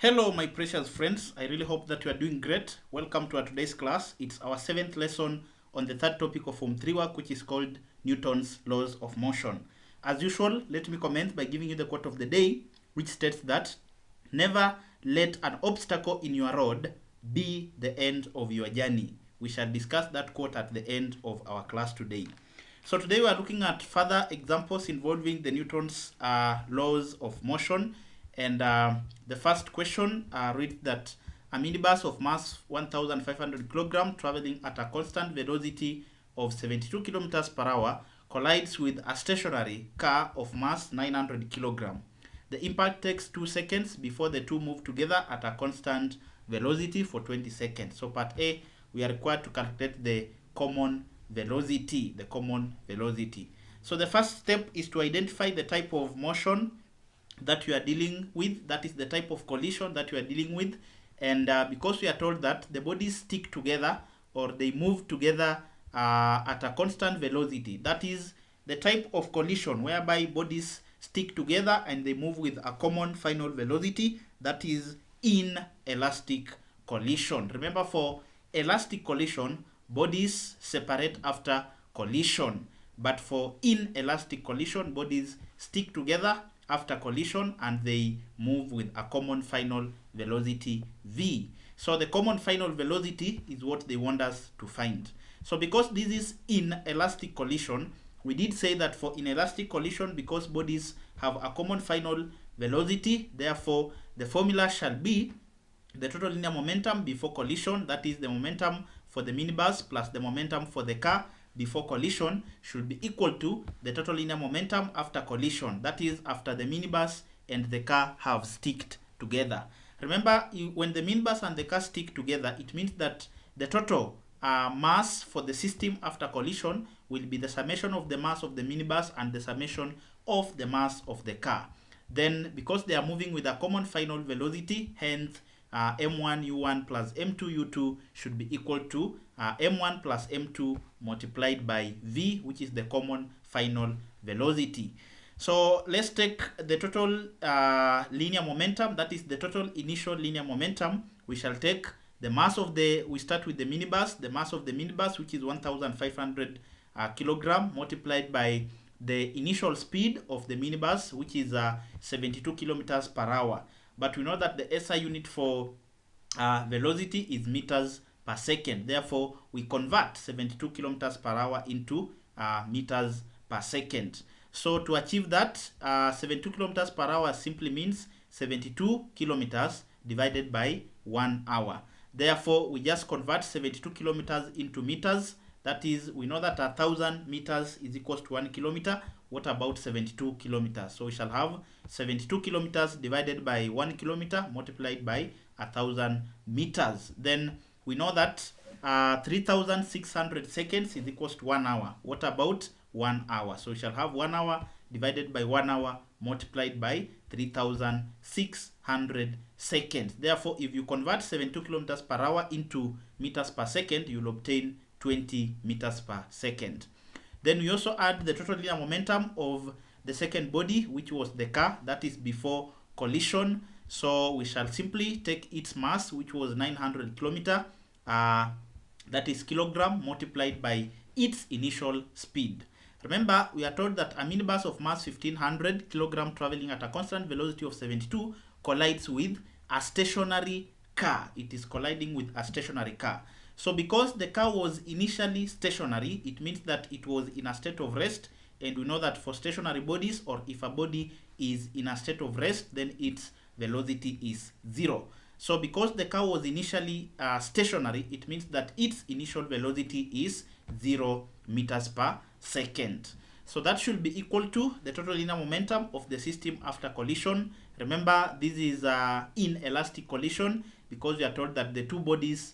Hello, my precious friends. I really hope that you are doing great. Welcome to our today's class. It's our 7th lesson on the third topic of Form 3 work, which is called Newton's Laws of Motion. As usual, let me commence by giving you the quote of the day, which states that never let an obstacle in your road be the end of your journey. We shall discuss that quote at the end of our class today. So today we are looking at further examples involving the Newton's laws of motion. And the first question reads that a minibus of mass 1,500 kilogram traveling at a constant velocity of 72 kilometers per hour collides with a stationary car of mass 900 kilogram. The impact takes 2 seconds before the two move together at a constant velocity for 20 seconds. So part A, we are required to calculate the common velocity. So the first step is to identify the type of motion that you are dealing with, that is the type of collision that you are dealing with. And because we are told that the bodies stick together or they move together at a constant velocity, that is the type of collision whereby bodies stick together and they move with a common final velocity, that is inelastic collision. Remember, for elastic collision, bodies separate after collision, but for inelastic collision, bodies stick together after collision and they move with a common final velocity v. So the common final velocity is what they want us to find. So because this is inelastic collision, we did say that for inelastic collision, because bodies have a common final velocity, therefore the formula shall be the total linear momentum before collision, that is the momentum for the minibus plus the momentum for the car before collision, should be equal to the total linear momentum after collision, that is after the minibus and the car have sticked together. Remember, when the minibus and the car stick together, it means that the total mass for the system after collision will be the summation of the mass of the minibus and the summation of the mass of the car. Then, because they are moving with a common final velocity, hence m1 u1 plus m2 u2 should be equal to m1 plus m2 multiplied by v, which is the common final velocity. So let's take the total linear momentum, that is the total initial linear momentum. We shall take the mass of we start with the minibus, the mass of the minibus, which is 1,500 kilogram, multiplied by the initial speed of the minibus, which is 72 kilometers per hour. But we know that the SI unit for velocity is meters per second. Therefore, we convert 72 kilometers per hour into meters per second. So to achieve that, 72 kilometers per hour simply means 72 kilometers divided by 1 hour. Therefore, we just convert 72 kilometers into meters. That is, we know that 1,000 meters is equals to 1 kilometer. What about 72 kilometers? So we shall have 72 kilometers divided by 1 kilometer multiplied by 1,000 meters. Then we know that 3,600 seconds is equals to 1 hour. What about 1 hour? So we shall have 1 hour divided by 1 hour multiplied by 3,600 seconds. Therefore, if you convert 72 kilometers per hour into meters per second, you will obtain 20 meters per second. Then we also add the total linear momentum of the second body, which was the car, that is before collision. So we shall simply take its mass, which was 900 kilometer, that is kilogram, multiplied by its initial speed. Remember, we are told that a minibus of mass 1,500 kilogram traveling at a constant velocity of 72 collides with a stationary car. It is colliding with a stationary car. So because the car was initially stationary, it means that it was in a state of rest. And we know that for stationary bodies, or if a body is in a state of rest, then its velocity is 0. So because the car was initially stationary, it means that its initial velocity is 0 meters per second. So that should be equal to the total linear momentum of the system after collision. Remember, this is inelastic collision because we are told that the two bodies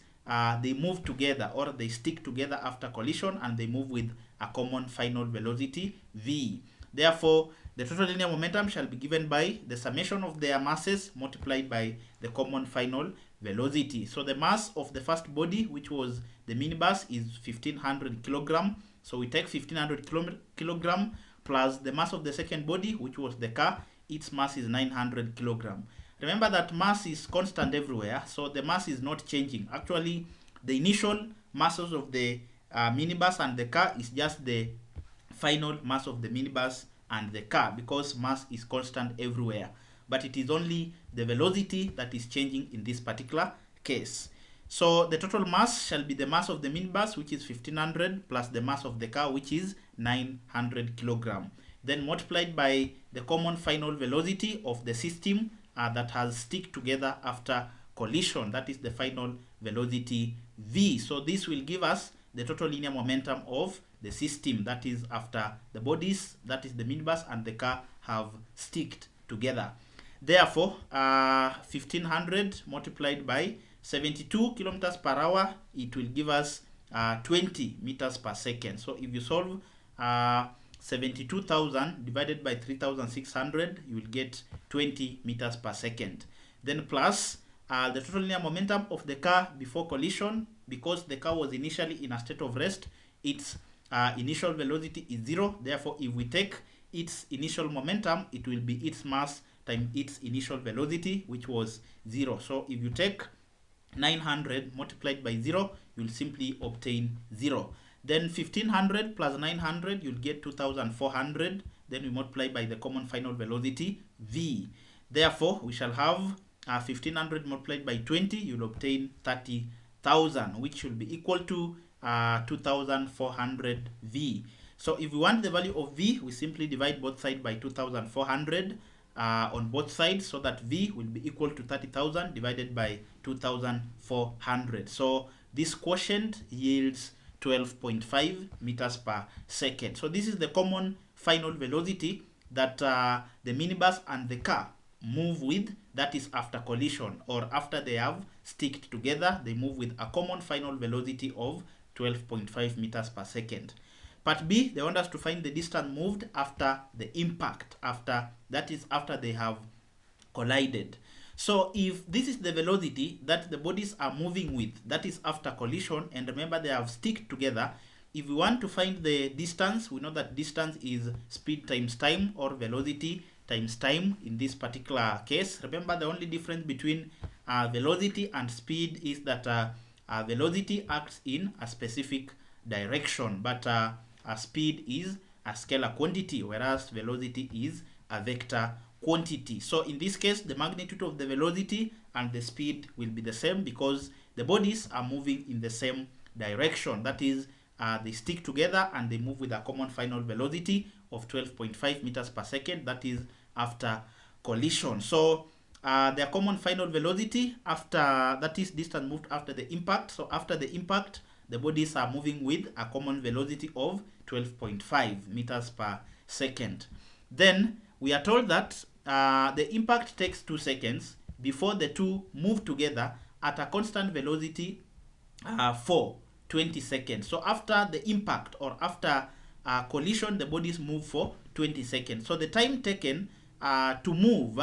they move together or they stick together after collision and they move with a common final velocity v. Therefore, the total linear momentum shall be given by the summation of their masses multiplied by the common final velocity. So the mass of the first body, which was the minibus, is 1,500 kilogram. So we take 1,500 kilogram plus the mass of the second body, which was the car. Its mass is 900 kilogram. remember that mass is constant everywhere, so the mass is not changing. Actually, the initial masses of the minibus and the car is just the final mass of the minibus and the car, because mass is constant everywhere, but it is only the velocity that is changing in this particular case. So the total mass shall be the mass of the minibus, which is 1500, plus the mass of the car, which is 900 kilogram, then multiplied by the common final velocity of the system that has stick together after collision, that is the final velocity v. So this will give us the total linear momentum of the system, that is after the bodies, that is the minibus and the car, have sticked together. Therefore 1500 multiplied by 72 kilometers per hour, it will give us 20 meters per second. So if you solve 72,000 divided by 3,600, you will get 20 meters per second. Then plus the total linear momentum of the car before collision, because the car was initially in a state of rest, its initial velocity is 0. Therefore, if we take its initial momentum, it will be its mass times its initial velocity, which was 0. So if you take 900 multiplied by 0, you'll simply obtain 0. Then 1500 plus 900, you'll get 2400. Then we multiply by the common final velocity v. Therefore, we shall have 1500 multiplied by 20, you'll obtain 30,000, which will be equal to 2400 v. So if we want the value of v, we simply divide both sides by 2400 on both sides, so that v will be equal to 30,000 divided by 2400. So this quotient yields 12.5 meters per second. So this is the common final velocity that the minibus and the car move with, that is after collision, or after they have sticked together, they move with a common final velocity of 12.5 meters per second. Part B, they want us to find the distance moved after the impact, that is after they have collided. So if this is the velocity that the bodies are moving with, that is after collision, and remember they have stick together, if we want to find the distance, we know that distance is speed times time, or velocity times time in this particular case. Remember, the only difference between velocity and speed is that velocity acts in a specific direction, but speed is a scalar quantity, whereas velocity is a vector quantity. So in this case, the magnitude of the velocity and the speed will be the same, because the bodies are moving in the same direction, that is they stick together and they move with a common final velocity of 12.5 meters per second, that is after collision. So their common final velocity after, that is distance moved after the impact. So after the impact, the bodies are moving with a common velocity of 12.5 meters per second. Then we are told that the impact takes 2 seconds before the two move together at a constant velocity for 20 seconds. So after the impact, or after collision, the bodies move for 20 seconds. So the time taken to move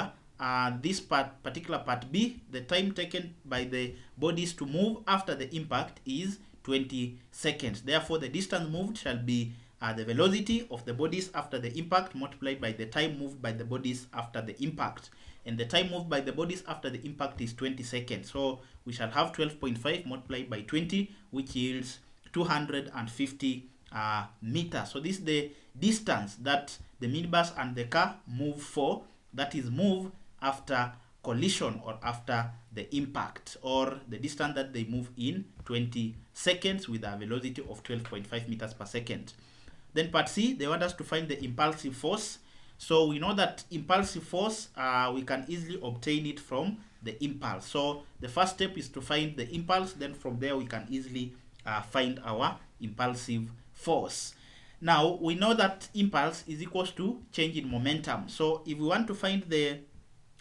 this particular part B, the time taken by the bodies to move after the impact is 20 seconds. Therefore, the distance moved shall be the velocity of the bodies after the impact multiplied by the time moved by the bodies after the impact. And the time moved by the bodies after the impact is 20 seconds. So we shall have 12.5 multiplied by 20, which yields 250 meters. So this is the distance that the minibus and the car move for, that is move after collision or after the impact, or the distance that they move in 20 seconds with a velocity of 12.5 meters per second. Then part C, they want us to find the impulsive force. So we know that impulsive force, we can easily obtain it from the impulse. So the first step is to find the impulse, then from there we can easily find our impulsive force. Now we know that impulse is equals to change in momentum. So if we want to find the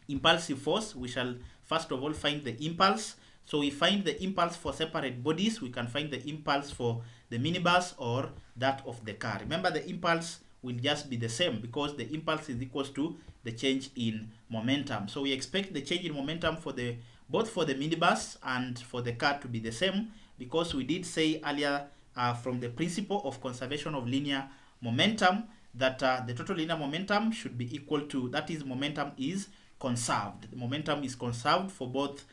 impulsive force, we shall first of all find the impulse. So we find the impulse for separate bodies. We can find the impulse for the minibus or that of the car. Remember, the impulse will just be the same because the impulse is equals to the change in momentum. So we expect the change in momentum for the both for the minibus and for the car to be the same, because we did say earlier from the principle of conservation of linear momentum that the total linear momentum should be equal to, that is, momentum is conserved. The momentum is conserved for both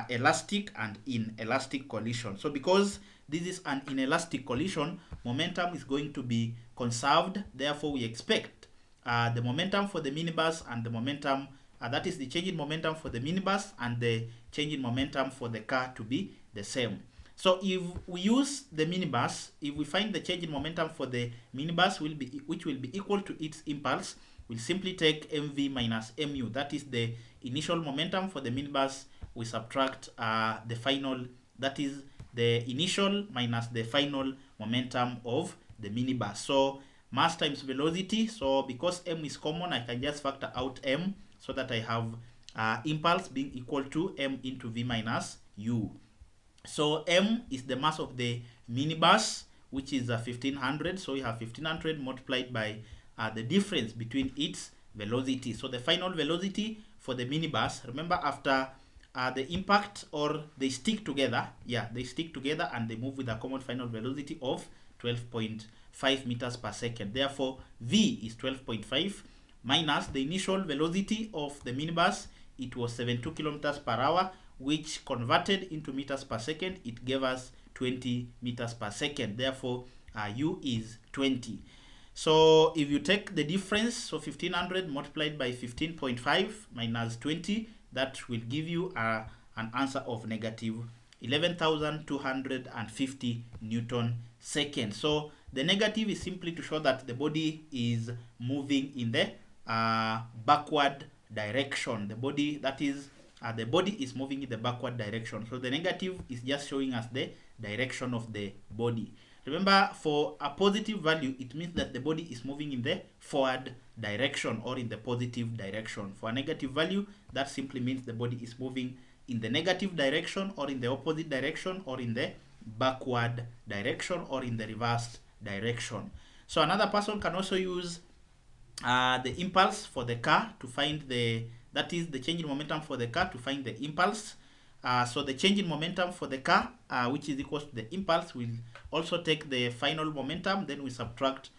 elastic and inelastic collision. So because this is an inelastic collision, momentum is going to be conserved. Therefore, we expect the momentum for the minibus and the momentum, that is the change in momentum for the minibus and the change in momentum for the car to be the same. So if we use the minibus, if we find the change in momentum for the minibus which will be equal to its impulse, we'll simply take mv minus mu. That is the initial momentum for the minibus. We subtract the final, that is the initial minus the final momentum of the minibus. So mass times velocity. So because m is common, I can just factor out m so that I have impulse being equal to m into v minus u. So m is the mass of the minibus, which is 1500. So we have 1500 multiplied by the difference between its velocity. So the final velocity for the minibus, remember after the impact, or they stick together, they stick together and they move with a common final velocity of 12.5 meters per second. Therefore, v is 12.5 minus the initial velocity of the minibus. It was 72 kilometers per hour, which converted into meters per second, it gave us 20 meters per second. Therefore, u is 20. So if you take the difference, so 1500 multiplied by 15.5 minus 20, that will give you an answer of negative 11,250 Newton seconds. So the negative is simply to show that the body is moving in the backward direction. The body, that is, the body is moving in the backward direction. So the negative is just showing us the direction of the body. Remember, for a positive value, it means that the body is moving in the forward direction or in the positive direction. For a negative value, that simply means the body is moving in the negative direction or in the opposite direction or in the backward direction or in the reversed direction. So another person can also use the impulse for the car to find that is the change in momentum for the car to find the impulse. So the change in momentum for the car, which is equal to the impulse, will also take the final momentum, then we subtract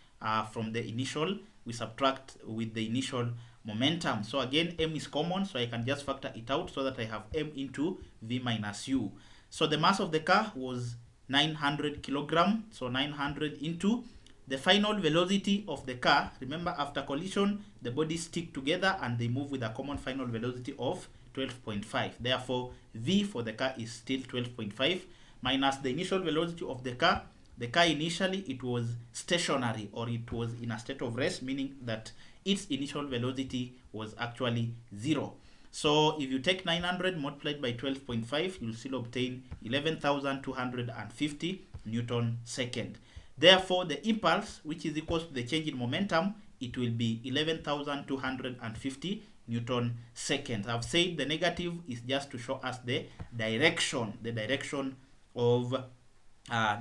from the initial, we subtract with the initial momentum. So again, m is common, so I can just factor it out so that I have m into v minus u. So the mass of the car was 900 kilogram, so 900 into the final velocity of the car. Remember, after collision, the bodies stick together and they move with a common final velocity of 12.5. Therefore, v for the car is still 12.5 minus the initial velocity of the car. The car initially, it was stationary, or it was in a state of rest, meaning that its initial velocity was actually 0. So if you take 900 multiplied by 12.5, you'll still obtain 11,250 Newton second. Therefore, the impulse, which is equal to the change in momentum, it will be 11,250 Newton seconds. I've said the negative is just to show us the direction of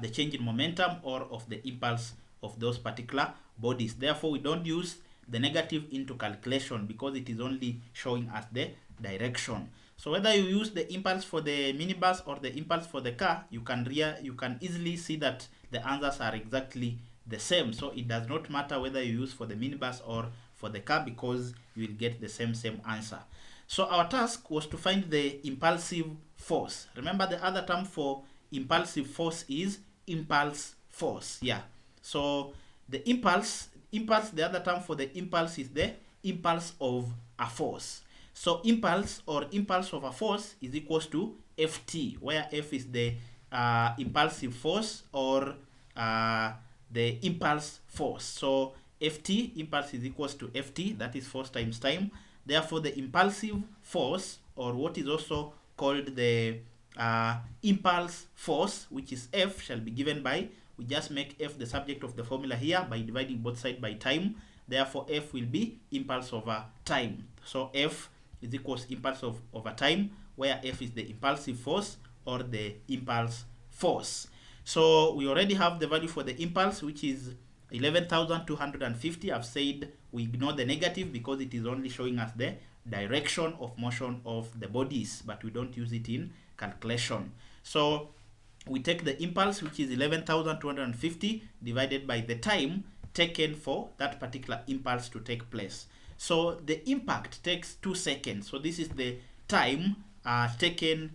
the change in momentum or of the impulse of those particular bodies. Therefore, we don't use the negative into calculation because it is only showing us the direction. So whether you use the impulse for the minibus or the impulse for the car, you can easily see that the answers are exactly the same. So it does not matter whether you use for the minibus or for the car, because you will get the same answer. So our task was to find the impulsive force. Remember, the other term for impulsive force is impulse force. So the impulse, the other term for the impulse is the impulse of a force. So impulse or impulse of a force is equals to Ft, where F is the impulsive force or the impulse force. So Ft, impulse, is equals to Ft, that is force times time. Therefore, the impulsive force, or what is also called the impulse force, which is F, shall be given by, we just make F the subject of the formula here by dividing both sides by time. Therefore, F will be impulse over time. So F is equals impulse over time, where F is the impulsive force or the impulse force. So we already have the value for the impulse, which is 11,250. I've said we ignore the negative because it is only showing us the direction of motion of the bodies, but we don't use it in calculation. So we take the impulse, which is 11,250, divided by the time taken for that particular impulse to take place. So the impact takes 2 seconds. So this is the time taken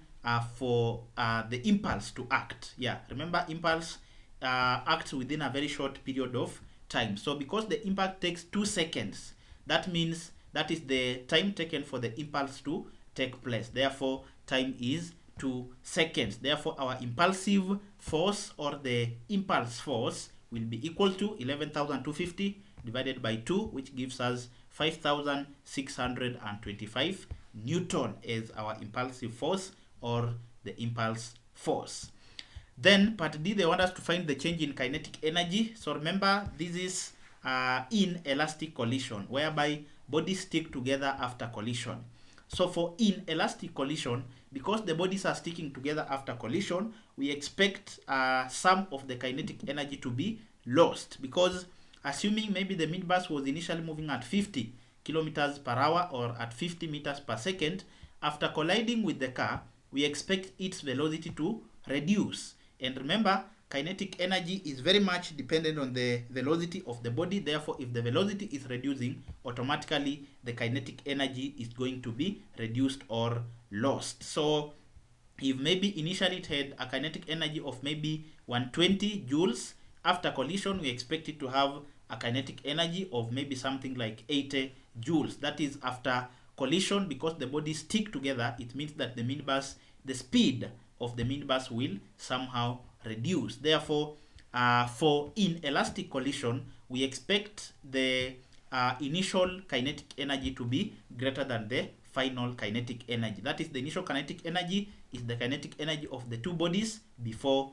for the impulse to act. Yeah, remember impulse acts within a very short period of time. So because the impact takes 2 seconds, that means that is the time taken for the impulse to take place. Therefore, time is 2 seconds. Therefore, our impulsive force or the impulse force will be equal to 11,250 divided by 2, which gives us 5,625 Newton as our impulsive force or the impulse force. Then part D, they want us to find the change in kinetic energy. So remember, this is inelastic collision, whereby bodies stick together after collision. So for inelastic collision, because the bodies are sticking together after collision, we expect some of the kinetic energy to be lost, because assuming maybe the minibus was initially moving at 50 kilometers per hour or at 50 meters per second, after colliding with the car, we expect its velocity to reduce. And remember, kinetic energy is very much dependent on the velocity of the body. Therefore, if the velocity is reducing, automatically the kinetic energy is going to be reduced or lost. So if maybe initially it had a kinetic energy of maybe 120 joules, after collision we expect it to have a kinetic energy of maybe something like 80 joules. That is after collision, because the bodies stick together, it means that the speed of the minibus will somehow reduce. Therefore, for inelastic collision, we expect the initial kinetic energy to be greater than the final kinetic energy. That is, the initial kinetic energy is the kinetic energy of the two bodies before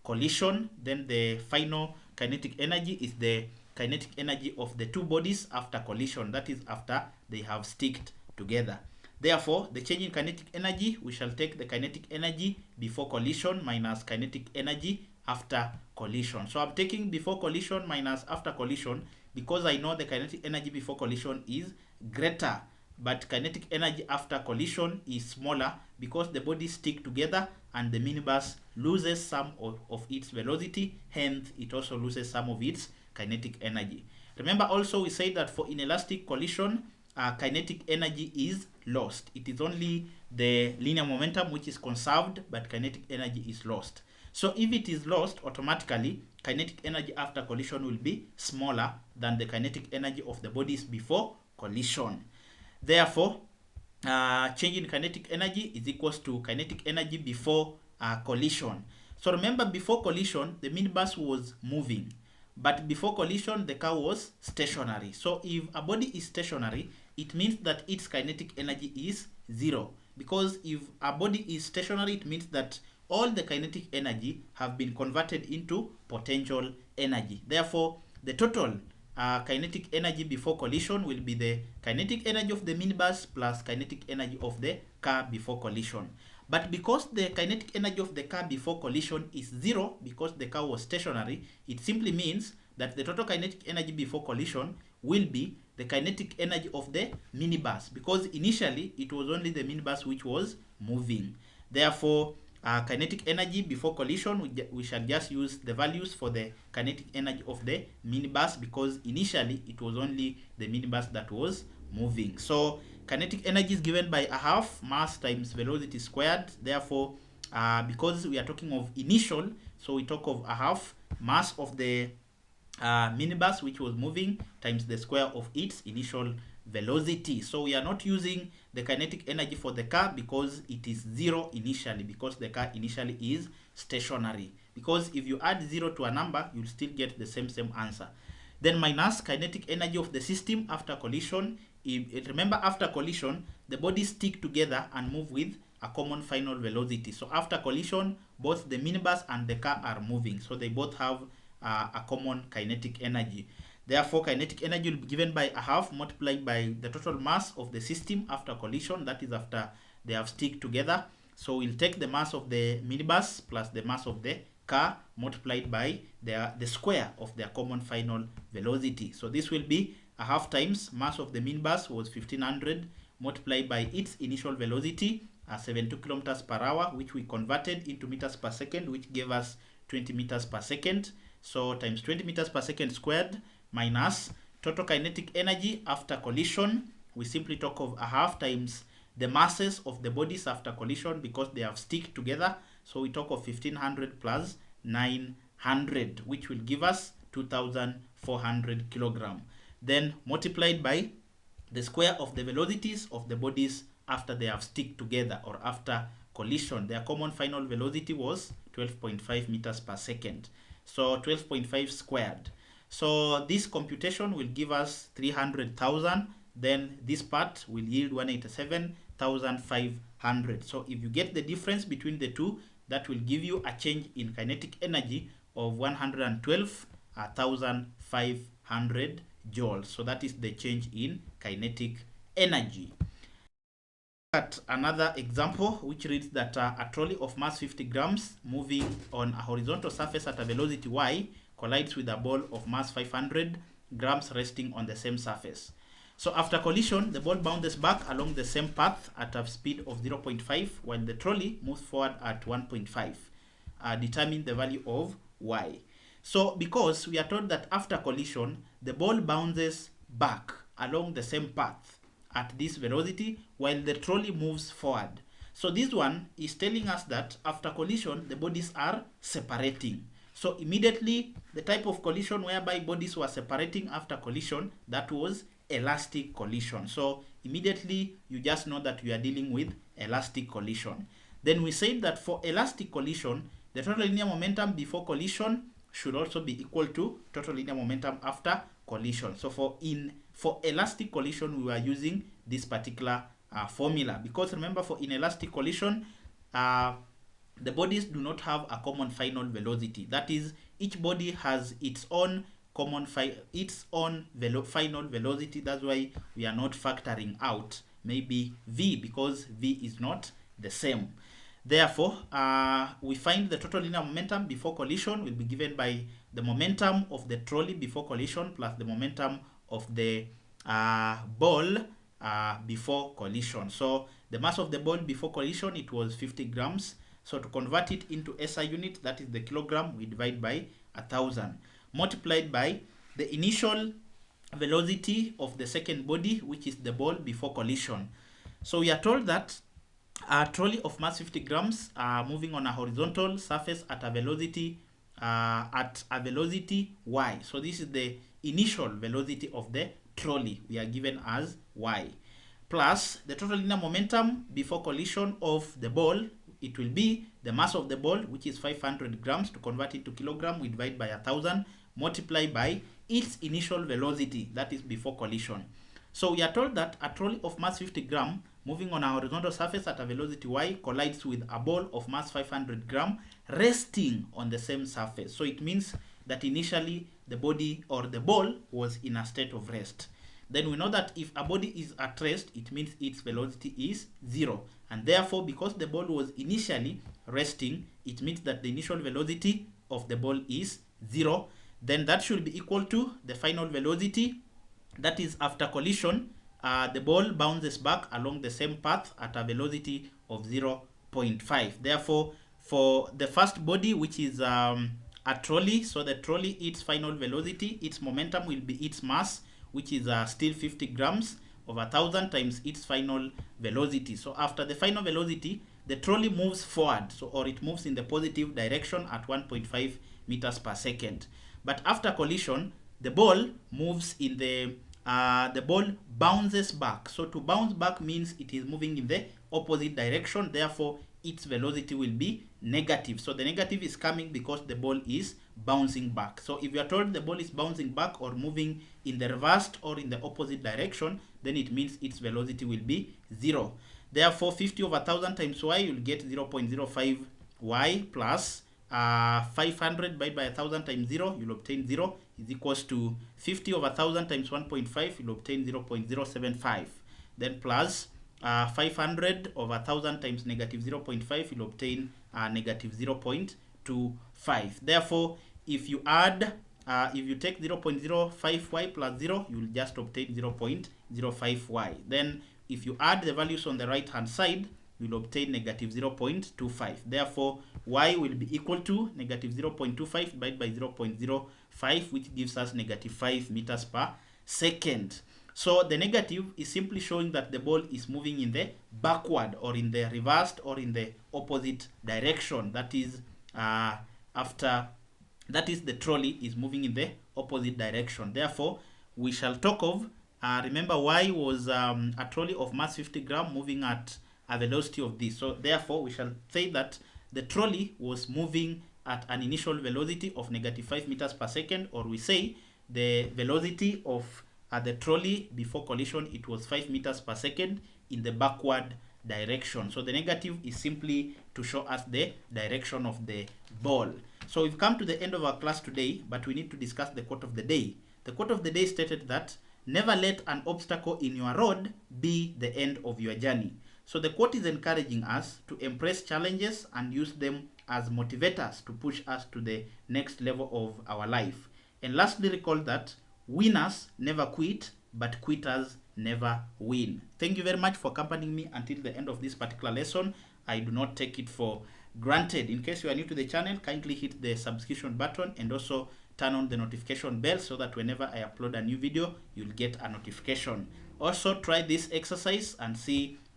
collision. Then the final kinetic energy is the kinetic energy of the two bodies after collision. That is, after they have sticked together. Therefore, the change in kinetic energy, we shall take the kinetic energy before collision minus kinetic energy after collision. So I'm taking before collision minus after collision because I know the kinetic energy before collision is greater, but kinetic energy after collision is smaller because the bodies stick together and the minibus loses some of its velocity, hence it also loses some of its kinetic energy. Remember also we said that for inelastic collision, kinetic energy is lost. It is only the linear momentum which is conserved, but kinetic energy is lost. So if it is lost, automatically kinetic energy after collision will be smaller than the kinetic energy of the bodies before collision. Therefore, change in kinetic energy is equals to kinetic energy before collision. So remember, before collision the minibus was moving, but before collision the car was stationary. So if a body is stationary, it means that its kinetic energy is 0, because if a body is stationary, it means that all the kinetic energy have been converted into potential energy. Therefore, the total kinetic energy before collision will be the kinetic energy of the minibus plus kinetic energy of the car before collision. But because the kinetic energy of the car before collision is 0, because the car was stationary, it simply means that the total kinetic energy before collision will be the kinetic energy of the minibus, because initially it was only the minibus which was moving. Therefore, kinetic energy before collision, we shall just use the values for the kinetic energy of the minibus, because initially it was only the minibus that was moving. So kinetic energy is given by a half mass times velocity squared. Therefore, because we are talking of initial, so we talk of a half mass of the minibus which was moving times the square of its initial velocity. So we are not using the kinetic energy for the car because it is 0 initially, because the car initially is stationary. Because if you add 0 to a number, you'll still get the same answer. Then minus kinetic energy of the system after collision. Remember, after collision the bodies stick together and move with a common final velocity. So after collision, both the minibus and the car are moving, so they both have a common kinetic energy. Therefore, kinetic energy will be given by a half multiplied by the total mass of the system after collision, that is after they have stick together. So we'll take the mass of the minibus plus the mass of the car multiplied by the square of their common final velocity. So this will be a half times mass of the minibus was 1500 multiplied by its initial velocity 72 kilometers per hour, which we converted into meters per second, which gave us 20 meters per second. So times 20 meters per second squared minus total kinetic energy after collision, we simply talk of a half times the masses of the bodies after collision because they have stick together. So we talk of 1500 plus 900, which will give us 2400 kilogram. Then multiplied by the square of the velocities of the bodies after they have stick together or after collision. Their common final velocity was 12.5 meters per second. So 12.5 squared. So this computation will give us 300,000. Then this part will yield 187,500. So if you get the difference between the two, that will give you a change in kinetic energy of 112,500 joules. So that is the change in kinetic energy. At another example, which reads that a trolley of mass 50 grams moving on a horizontal surface at a velocity y collides with a ball of mass 500 grams resting on the same surface. So after collision, the ball bounces back along the same path at a speed of 0.5 while the trolley moves forward at 1.5. Determine the value of y. So because we are told that after collision, the ball bounces back along the same path at this velocity while the trolley moves forward. So this one is telling us that after collision, the bodies are separating. So immediately, the type of collision whereby bodies were separating after collision, that was elastic collision. So immediately, you just know that we are dealing with elastic collision. Then we said that for elastic collision, the total linear momentum before collision should also be equal to total linear momentum after collision. So for elastic collision, we were using this particular formula because remember, for inelastic collision, the bodies do not have a common final velocity. That is, each body has its own final velocity. That's why we are not factoring out maybe v, because v is not the same. Therefore, we find the total linear momentum before collision will be given by the momentum of the trolley before collision plus the momentum of the ball before collision. So the mass of the ball before collision, it was 50 grams. So to convert it into SI unit, that is the kilogram, we divide by 1,000 multiplied by the initial velocity of the second body, which is the ball before collision. So we are told that a trolley of mass 50 grams moving on a horizontal surface at a velocity y. So this is the initial velocity of the trolley. We are given as y plus the total linear momentum before collision of the ball. It will be the mass of the ball, which is 500 grams. To convert it to kilogram, we divide by 1,000 multiplied by its initial velocity, that is before collision. So we are told that a trolley of mass 50 gram moving on a horizontal surface at a velocity y collides with a ball of mass 500 gram resting on the same surface. So it means that initially the body or the ball was in a state of rest. Then we know that if a body is at rest, it means its velocity is 0. And therefore, because the ball was initially resting, it means that the initial velocity of the ball is 0. Then that should be equal to the final velocity. That is, after collision, the ball bounces back along the same path at a velocity of 0.5. Therefore, for the first body, which is a trolley, so the trolley, its final velocity, its momentum will be its mass, which is still 50 grams over 1,000 times its final velocity. So after the final velocity, the trolley moves forward, or it moves in the positive direction at 1.5 meters per second. But after collision, the ball moves in the ball bounces back. So to bounce back means it is moving in the opposite direction. Therefore, its velocity will be negative. So the negative is coming because the ball is bouncing back. So if you are told the ball is bouncing back or moving in the reversed or in the opposite direction, then it means its velocity will be 0. Therefore, 50 over 1,000 times y, you'll get 0.05 y plus 500 by 1,000 times 0, you'll obtain 0 is equals to 50 over 1,000 times 1.5, you'll obtain 0.075. Then plus 500 over 1,000 times negative 0.5, you'll obtain negative 0.25. Therefore, if you add, if you take 0.05y plus 0, you'll just obtain 0.05y. Then, if you add the values on the right hand side, you'll obtain negative 0.25. Therefore, y will be equal to negative 0.25 divided by 0.05, which gives us negative 5 meters per second. So the negative is simply showing that the ball is moving in the backward or in the reversed or in the opposite direction. That is the trolley is moving in the opposite direction. Therefore, we shall talk of, remember y was a trolley of mass 50 gram moving at a velocity of this. So therefore, we shall say that the trolley was moving at an initial velocity of -5 meters per second, or we say the velocity of the trolley before collision, it was 5 meters per second in the backward direction. So the negative is simply to show us the direction of the ball. So we've come to the end of our class today, but we need to discuss the quote of the day. The quote of the day stated that never let an obstacle in your road be the end of your journey. So the quote is encouraging us to embrace challenges and use them as motivators to push us to the next level of our life. And lastly, recall that winners never quit, but quitters never win. Thank you very much for accompanying me until the end of this particular lesson. I do not take it for granted. In case you are new to the channel, kindly hit the subscription button and also turn on the notification bell so that whenever I upload a new video, you'll get a notification. Also, try this exercise and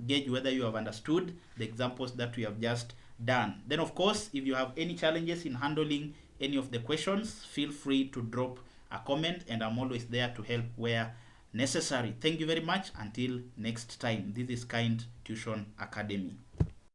gauge whether you have understood the examples that we have just done. Then, of course, if you have any challenges in handling any of the questions, feel free to drop a comment, and I'm always there to help where necessary. Thank you very much. Until next time, this is Kind Tuition Academy.